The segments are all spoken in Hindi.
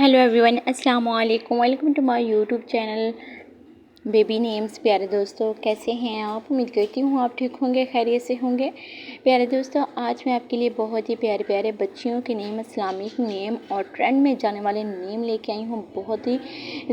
हेलो एवरीवन, अस्सलाम वालेकुम। Welcome to my YouTube channel baby names. प्यारे दोस्तों, कैसे हैं आप? उम्मीद करती हूँ आप ठीक होंगे, खैरियत से होंगे। प्यारे दोस्तों, आज मैं आपके लिए बहुत ही प्यारे प्यारे बच्चियों के नेम, इस्लामिक नेम और ट्रेंड में जाने वाले नेम लेके आई हूँ। बहुत ही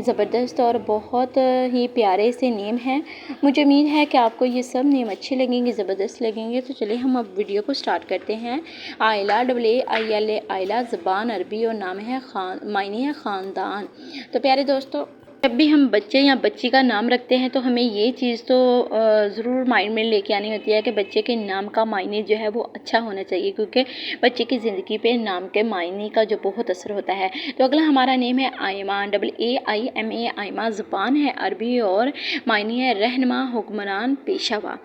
ज़बरदस्त और बहुत ही प्यारे से नेम हैं। मुझे उम्मीद है कि आपको ये सब नेम अच्छे लगेंगे, ज़बरदस्त लगेंगे। तो चलिए हम अब वीडियो को स्टार्ट करते हैं। आयला, AILA, आयला ज़बान अरबी और नाम है मायने है ख़ानदान। तो प्यारे दोस्तों, जब भी हम बच्चे या बच्ची का नाम रखते हैं तो हमें ये चीज़ तो ज़रूर माइंड में लेके आनी होती है कि बच्चे के नाम का मायने जो है वो अच्छा होना चाहिए, क्योंकि बच्चे की ज़िंदगी पे नाम के मायने का जो बहुत असर होता है। तो अगला हमारा नेम है आयमा, AAIMA। आयमा ज़ुबान है अरबी और मायने है रहनुमा, हुक्मरान, पेशवा।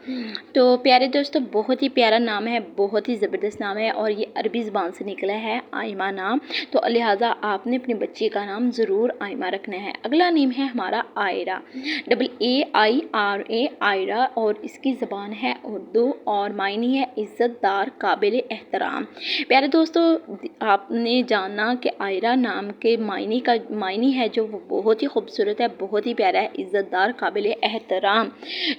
तो प्यारे दोस्तों, बहुत ही प्यारा नाम है, बहुत ही ज़बरदस्त नाम है और ये अरबी ज़ुबान से निकला है आयमा नाम। तो लिहाजा आपने अपने बच्चे का नाम ज़रूर आयमा रखना है। अगला नेम है हमारा आयरा, AAIRA, आयरा, और इसकी ज़बान है उर्दू और मायने है इज़्ज़तदार, काबिल एहतराम। प्यारे दोस्तों, आपने जाना कि आयरा नाम के मायने है जो वो बहुत ही खूबसूरत है, बहुत ही प्यारा है, इज़्ज़तदार, काबिल एहतराम।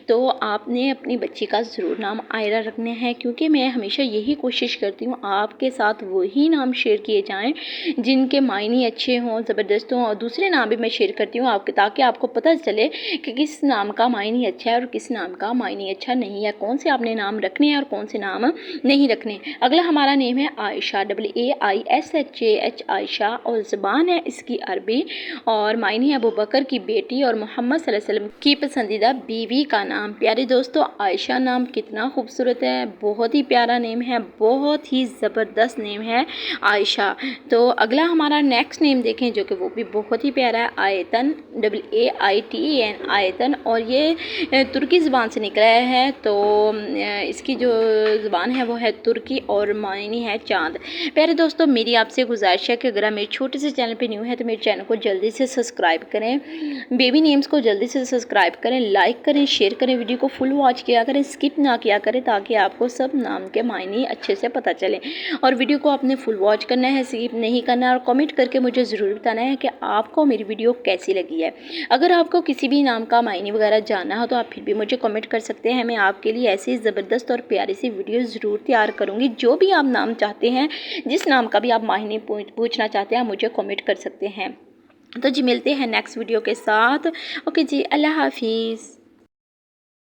तो आपने अपनी बच्ची का ज़रूर नाम आयरा रखना है, क्योंकि मैं हमेशा यही कोशिश करती हूँ आपके साथ वही नाम शेयर किए जाएँ जिनके मायने अच्छे हों, ज़बरदस्त हों। और दूसरे नाम भी मैं शेयर करती हूँ आपके, ताकि आपको पता चले कि किस नाम का मायने अच्छा है और किस नाम का मायने अच्छा नहीं है, कौन से आपने नाम रखने हैं और कौन से नाम नहीं रखने। अगला हमारा नेम है आयशा, AAISHA, आयशा, और ज़बान है इसकी अरबी और मायने है अबू बकर की बेटी और मोहम्मद सल्लल्लाहु अलैहि वसल्लम की पसंदीदा बीवी का नाम। प्यारे दोस्तों, आयशा नाम कितना खूबसूरत है, बहुत ही प्यारा नेम है, बहुत ही ज़बरदस्त नेम है आयशा। तो अगला हमारा नेक्स्ट नेम देखें, जो कि वो भी बहुत ही प्यारा है, आयतन, AAITAN, आयतन, और ये तुर्की ज़बान से निकला है। तो इसकी जो ज़बान है वो है तुर्की और मायने है चाँद। प्यारे दोस्तों, मेरी आपसे गुजारिश है कि अगर आप मेरे छोटे से चैनल पे न्यू है तो मेरे चैनल को जल्दी से सब्सक्राइब करें, बेबी नेम्स को जल्दी से सब्सक्राइब करें, लाइक करें, शेयर करें, वीडियो को फुल वॉच किया करें, स्किप ना किया करें, ताकि आपको सब नाम के मायने अच्छे से पता चले। और वीडियो को आपने फुल वॉच करना है, स्किप नहीं करना है, और कमेंट करके मुझे ज़रूर बताना है कि आपको मेरी वीडियो कैसी लगी है। अगर आपको किसी भी नाम का मायने वगैरह जानना हो तो आप फिर भी मुझे कमेंट कर सकते हैं। मैं आपके लिए ऐसी ज़बरदस्त और प्यारी सी वीडियो ज़रूर तैयार करूँगी। जो भी आप नाम चाहते हैं, जिस नाम का भी आप मायने पूछना चाहते हैं, आप मुझे कमेंट कर सकते हैं। तो जी, मिलते हैं नेक्स्ट वीडियो के साथ। ओके जी, अल्लाह हाफिज़।